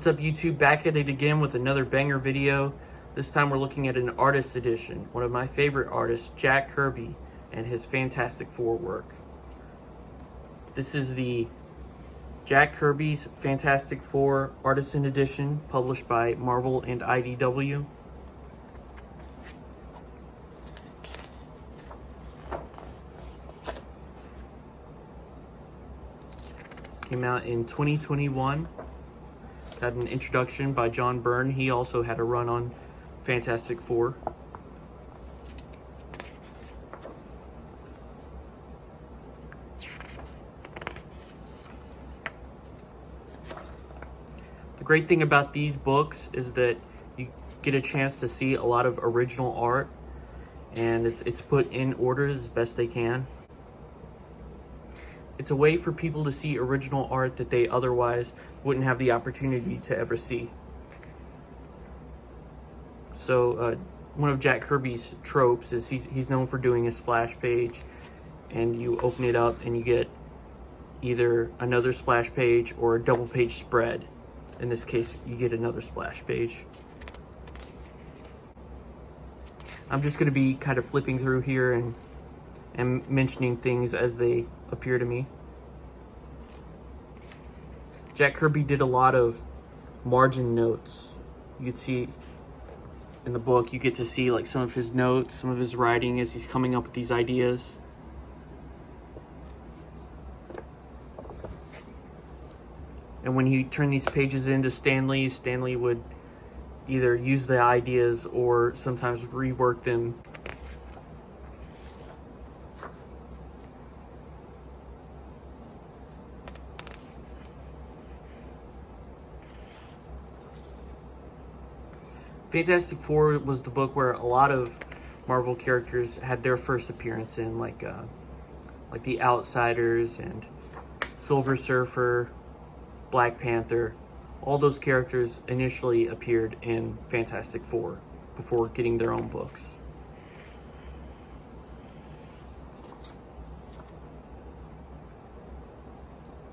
What's up, YouTube? Back at it again with another banger video. This time we're looking at an artist edition, one of my favorite artists, Jack Kirby, and his Fantastic Four work. This is the Jack Kirby's Fantastic Four Artisan edition, published by Marvel and IDW. This came out in 2021. Had an introduction by John Byrne. He also had a run on Fantastic Four. The great thing about these books is that you get a chance to see a lot of original art, and it's put in order as best they can. It's a way for people to see original art that they otherwise wouldn't have the opportunity to ever see. So one of Jack Kirby's tropes is he's known for doing a splash page, and you open it up and you get either another splash page or a double page spread. In this case, you get another splash page. I'm just going to be kind of flipping through here and mentioning things as they appear to me. Jack Kirby did a lot of margin notes. You can see in the book, you get to see like some of his notes, some of his writing as he's coming up with these ideas. And when he turned these pages into Stanley would either use the ideas or sometimes rework them. Fantastic Four was the book where a lot of Marvel characters had their first appearance in, like the Outsiders and Silver Surfer, Black Panther. All those characters initially appeared in Fantastic Four before getting their own books.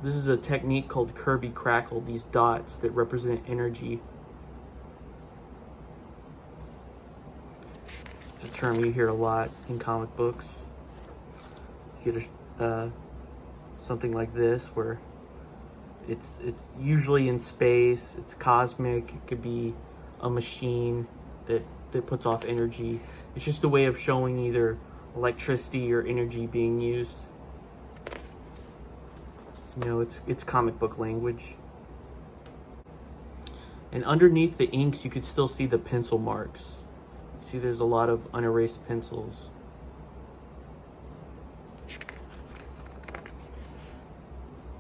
This is a technique called Kirby Crackle, these dots that represent energy. It's a term you hear a lot in comic books. You get something like this where it's usually in space, it's cosmic, it could be a machine that puts off energy. It's just a way of showing either electricity or energy being used. You know, it's comic book language. And underneath the inks, you could still see the pencil marks. See, there's a lot of unerased pencils.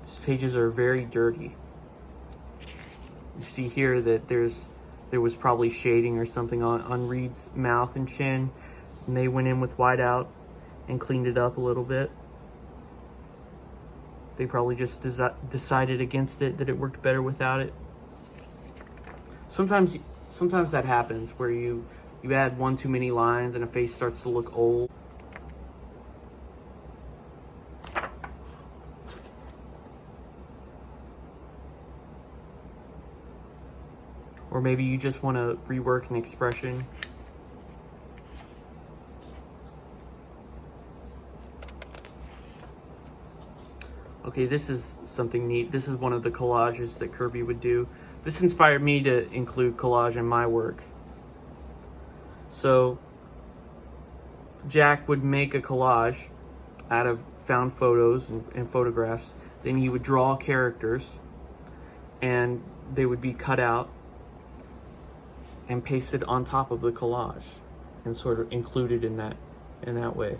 These pages are very dirty. You see here that there was probably shading or something on Reed's mouth and chin, and they went in with whiteout and cleaned it up a little bit. They probably just decided against it, that it worked better without it. Sometimes that happens where you add one too many lines and a face starts to look old. Or maybe you just want to rework an expression. Okay, this is something neat. This is one of the collages that Kirby would do. This inspired me to include collage in my work. So Jack would make a collage out of found photos and photographs. Then he would draw characters, and they would be cut out and pasted on top of the collage and sort of included in that way.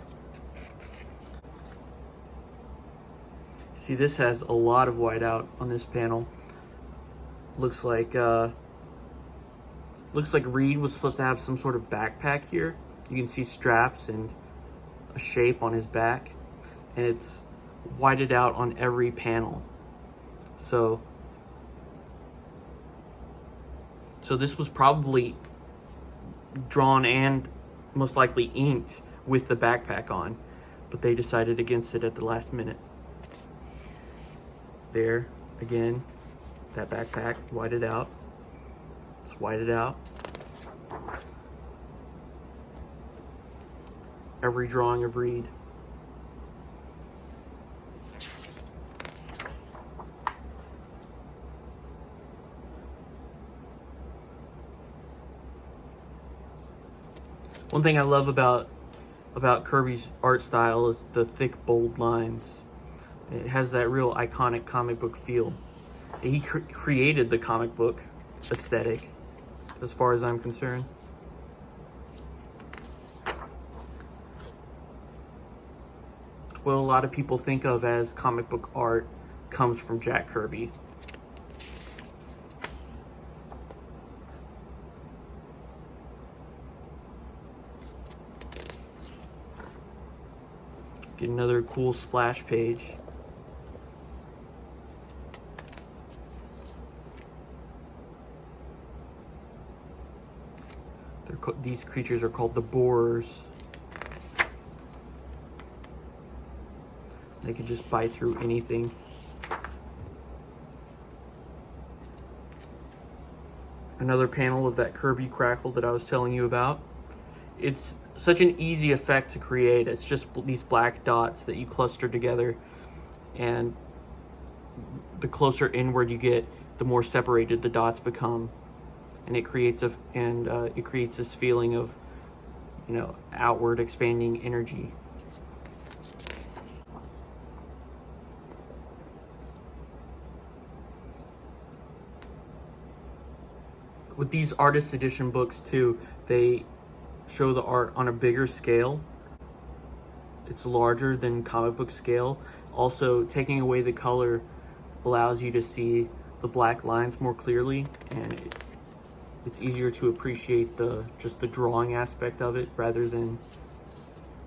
See, this has a lot of whiteout on this panel. Looks like Reed was supposed to have some sort of backpack here. You can see straps and a shape on his back, and it's whited out on every panel. So this was probably drawn and most likely inked with the backpack on, but they decided against it at the last minute. There, again, that backpack whited out. Just white it out. Every drawing of Reed. One thing I love about Kirby's art style is the thick, bold lines. It has that real iconic comic book feel. He created the comic book aesthetic, as far as I'm concerned. What a lot of people think of as comic book art comes from Jack Kirby. Get another cool splash page. These creatures are called the boars. They can just bite through anything. Another panel of that Kirby crackle that I was telling you about. It's such an easy effect to create. It's just these black dots that you cluster together, and the closer inward you get, the more separated the dots become, and it creates this feeling of, you know, outward expanding energy. With these artist edition books too, they show the art on a bigger scale. It's larger than comic book scale. Also, taking away the color allows you to see the black lines more clearly, and it's easier to appreciate just the drawing aspect of it, rather than,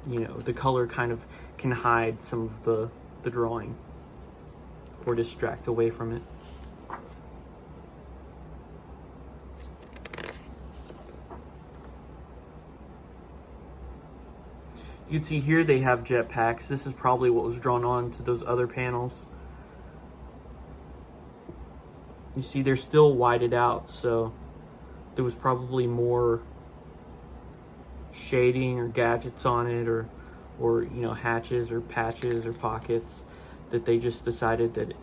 you know, the color kind of can hide some of the drawing or distract away from it. You can see here they have jetpacks. This is probably what was drawn on to those other panels. You see they're still whited out, so there was probably more shading or gadgets on it, or you know, hatches or patches or pockets that they just decided that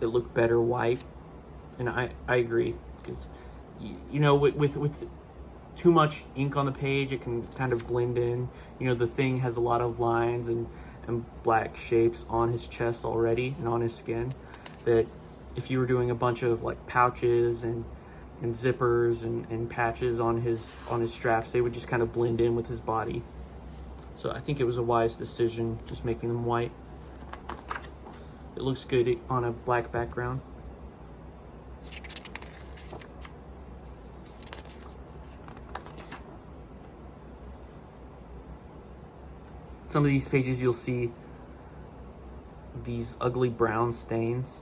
it looked better white. And I agree, because you know, with too much ink on the page, it can kind of blend in. You know, the Thing has a lot of lines and black shapes on his chest already and on his skin, that if you were doing a bunch of like pouches and zippers and patches on his straps, they would just kind of blend in with his body. So I think it was a wise decision, just making them white. It looks good on a black background. Some of these pages you'll see these ugly brown stains.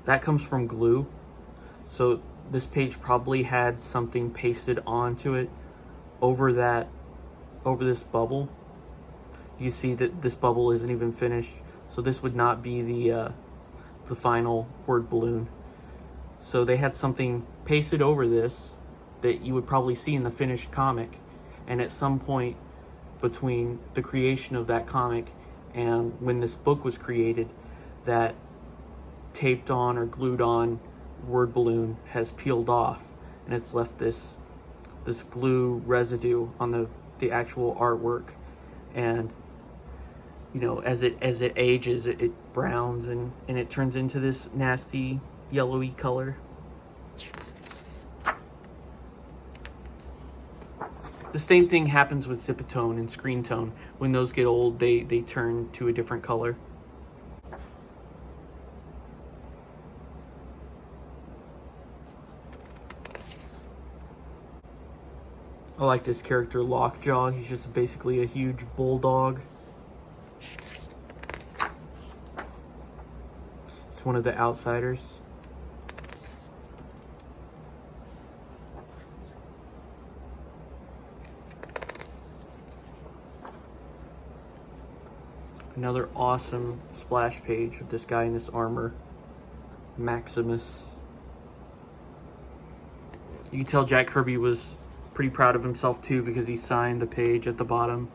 That comes from glue. So this page probably had something pasted onto it over this bubble. You see that this bubble isn't even finished. So this would not be the final word balloon. So they had something pasted over this that you would probably see in the finished comic, and at some point between the creation of that comic and when this book was created, that taped on or glued on word balloon has peeled off, and it's left this glue residue on the actual artwork. And you know, as it ages, it browns and it turns into this nasty yellowy color. The same thing happens with Zipatone and Screen Tone. When those get old, they turn to a different color. I like this character Lockjaw. He's just basically a huge bulldog. It's one of the outsiders. Another awesome splash page of this guy in this armor, Maximus. You can tell Jack Kirby was pretty proud of himself too, because he signed the page at the bottom.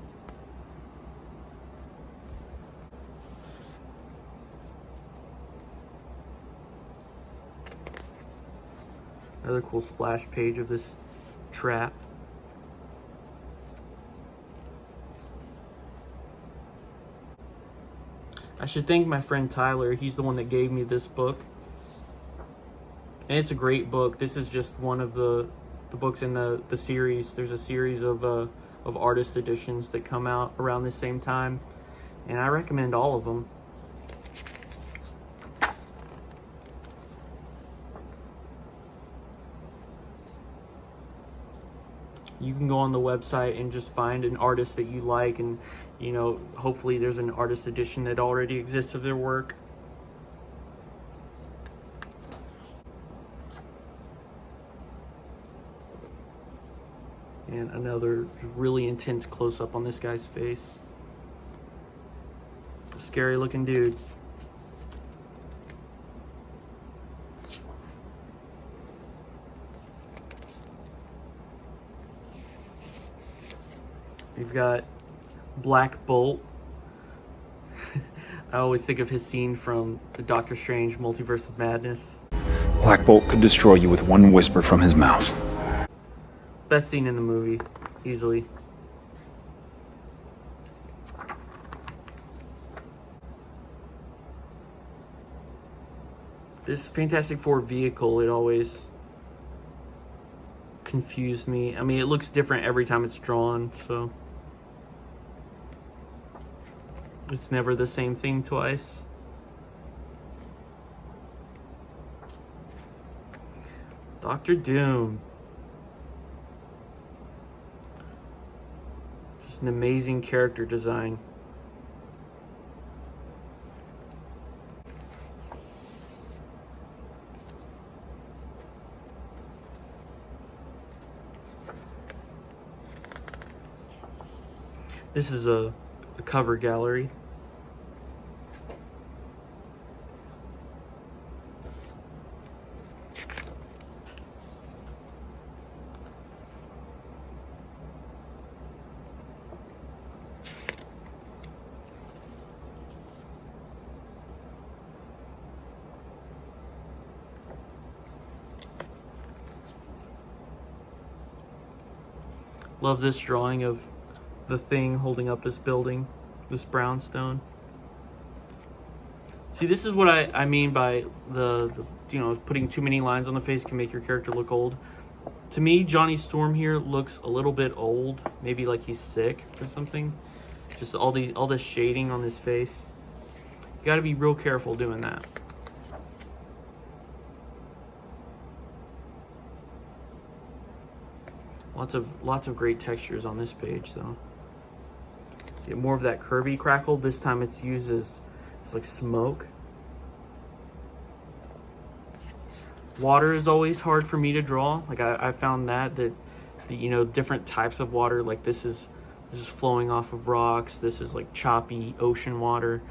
Another cool splash page of this trap. I should thank my friend Tyler. He's the one that gave me this book. And it's a great book. This is just one of the books in the series. There's a series of artist editions that come out around the same time. And I recommend all of them. You can go on the website and just find an artist that you like, and you know, hopefully there's an artist edition that already exists of their work. And another really intense close-up on this guy's face. A scary looking dude. We've got Black Bolt. I always think of his scene from the Doctor Strange Multiverse of Madness. Black Bolt could destroy you with one whisper from his mouth. Best scene in the movie, easily. This Fantastic Four vehicle, it always confused me. I mean, it looks different every time it's drawn, so it's never the same thing twice. Dr. Doom. Just an amazing character design. This is a cover gallery. Love this drawing of the Thing holding up this building, this brownstone. See, this is what I mean by the you know, putting too many lines on the face can make your character look old. To me, Johnny Storm here looks a little bit old, maybe like he's sick or something. Just all this shading on his face. You got to be real careful doing that. Lots of great textures on this page, though. Get more of that Kirby crackle. This time it's used as like smoke. Water is always hard for me to draw. Like I found that you know, different types of water. Like this is flowing off of rocks. This is like choppy ocean water.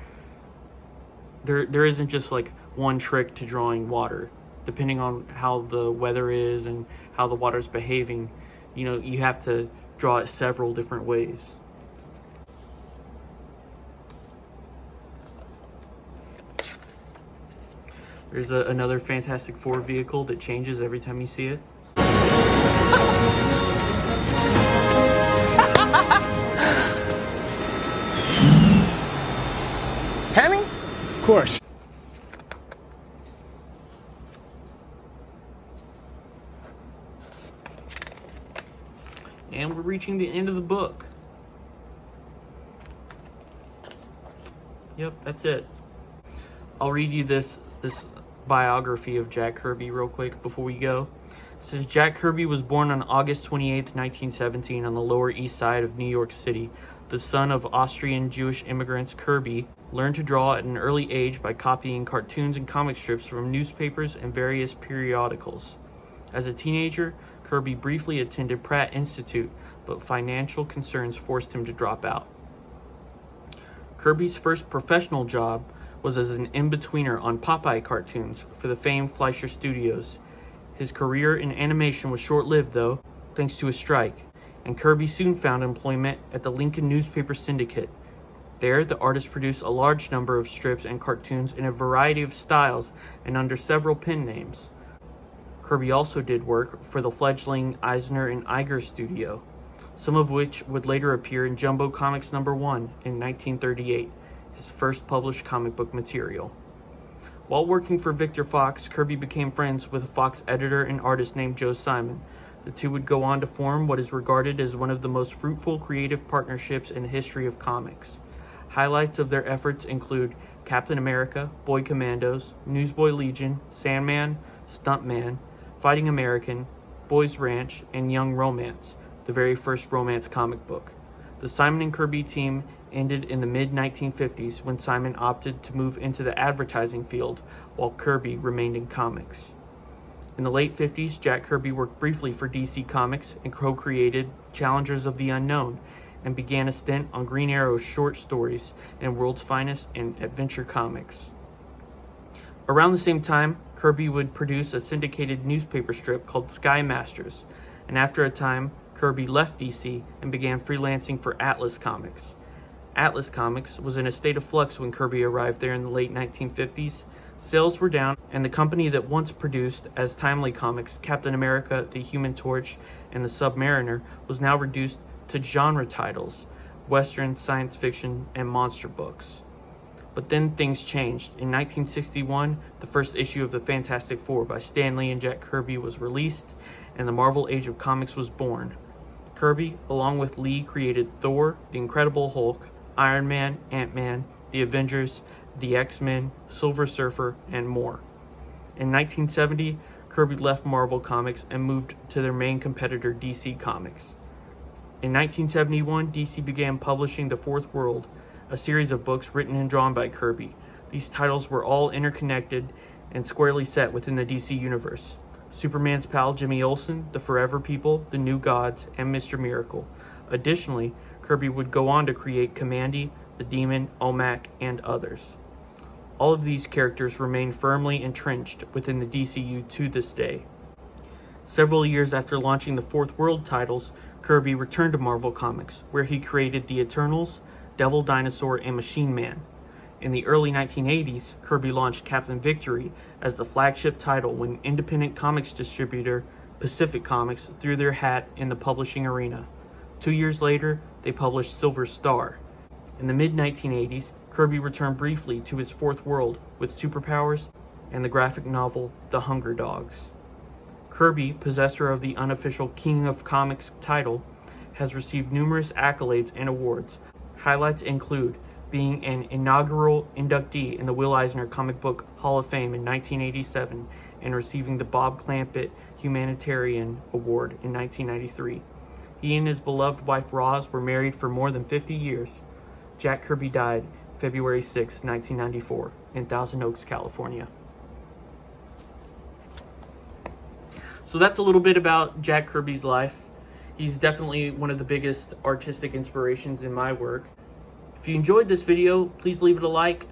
There isn't just like one trick to drawing water. Depending on how the weather is and how the water's behaving, you know, you have to draw it several different ways. There's another Fantastic Four vehicle that changes every time you see it. Hemi? Of course. And we're reaching the end of the book. Yep, that's it. I'll read you this biography of Jack Kirby real quick before we go. It says, Jack Kirby was born on August 28, 1917 on the Lower East Side of New York City. The son of Austrian Jewish immigrants, Kirby learned to draw at an early age by copying cartoons and comic strips from newspapers and various periodicals. As a teenager, Kirby briefly attended Pratt Institute, but financial concerns forced him to drop out. Kirby's first professional job was as an in-betweener on Popeye cartoons for the famed Fleischer Studios. His career in animation was short-lived, though, thanks to a strike, and Kirby soon found employment at the Lincoln Newspaper Syndicate. There, the artist produced a large number of strips and cartoons in a variety of styles and under several pen names. Kirby also did work for the fledgling Eisner and Iger studio, some of which would later appear in Jumbo Comics #1 in 1938, his first published comic book material. While working for Victor Fox, Kirby became friends with a Fox editor and artist named Joe Simon. The two would go on to form what is regarded as one of the most fruitful creative partnerships in the history of comics. Highlights of their efforts include Captain America, Boy Commandos, Newsboy Legion, Sandman, Stuntman, Fighting American, Boys Ranch, and Young Romance, the very first romance comic book. The Simon and Kirby team ended in the mid-1950s when Simon opted to move into the advertising field while Kirby remained in comics. In the late 50s, Jack Kirby worked briefly for DC Comics and co-created Challengers of the Unknown and began a stint on Green Arrow's short stories and World's Finest and Adventure Comics. Around the same time, Kirby would produce a syndicated newspaper strip called Sky Masters, and after a time, Kirby left DC and began freelancing for Atlas Comics. Atlas Comics was in a state of flux when Kirby arrived there in the late 1950s. Sales were down, and the company that once produced as Timely Comics Captain America, the Human Torch, and the Submariner was now reduced to genre titles, Western, science fiction, and monster books. But then things changed. In 1961, the first issue of the Fantastic Four by Stan Lee and Jack Kirby was released, and the Marvel Age of Comics was born. Kirby, along with Lee, created Thor, the Incredible Hulk, Iron Man, Ant-Man, the Avengers, the X-Men, Silver Surfer, and more. In 1970, Kirby left Marvel Comics and moved to their main competitor, DC Comics. In 1971, DC began publishing The Fourth World, a series of books written and drawn by Kirby. These titles were all interconnected and squarely set within the DC universe. Superman's pal Jimmy Olsen, the Forever People, the New Gods, and Mr. Miracle. Additionally, Kirby would go on to create Kamandi, the Demon, OMAC, and others. All of these characters remain firmly entrenched within the DCU to this day. Several years after launching the Fourth World titles, Kirby returned to Marvel Comics, where he created the Eternals, Devil Dinosaur, and Machine Man. In the early 1980s, Kirby launched Captain Victory as the flagship title when independent comics distributor Pacific Comics threw their hat in the publishing arena. 2 years later, they published Silver Star. In the mid-1980s, Kirby returned briefly to his Fourth World with superpowers and the graphic novel The Hunger Dogs. Kirby, possessor of the unofficial King of Comics title, has received numerous accolades and awards. Highlights include being an inaugural inductee in the Will Eisner Comic Book Hall of Fame in 1987 and receiving the Bob Clampett Humanitarian Award in 1993. He and his beloved wife Roz were married for more than 50 years. Jack Kirby died February 6, 1994, in Thousand Oaks, California. So that's a little bit about Jack Kirby's life. He's definitely one of the biggest artistic inspirations in my work. If you enjoyed this video, please leave it a like.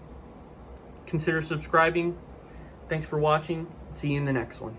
Consider subscribing. Thanks for watching. See you in the next one.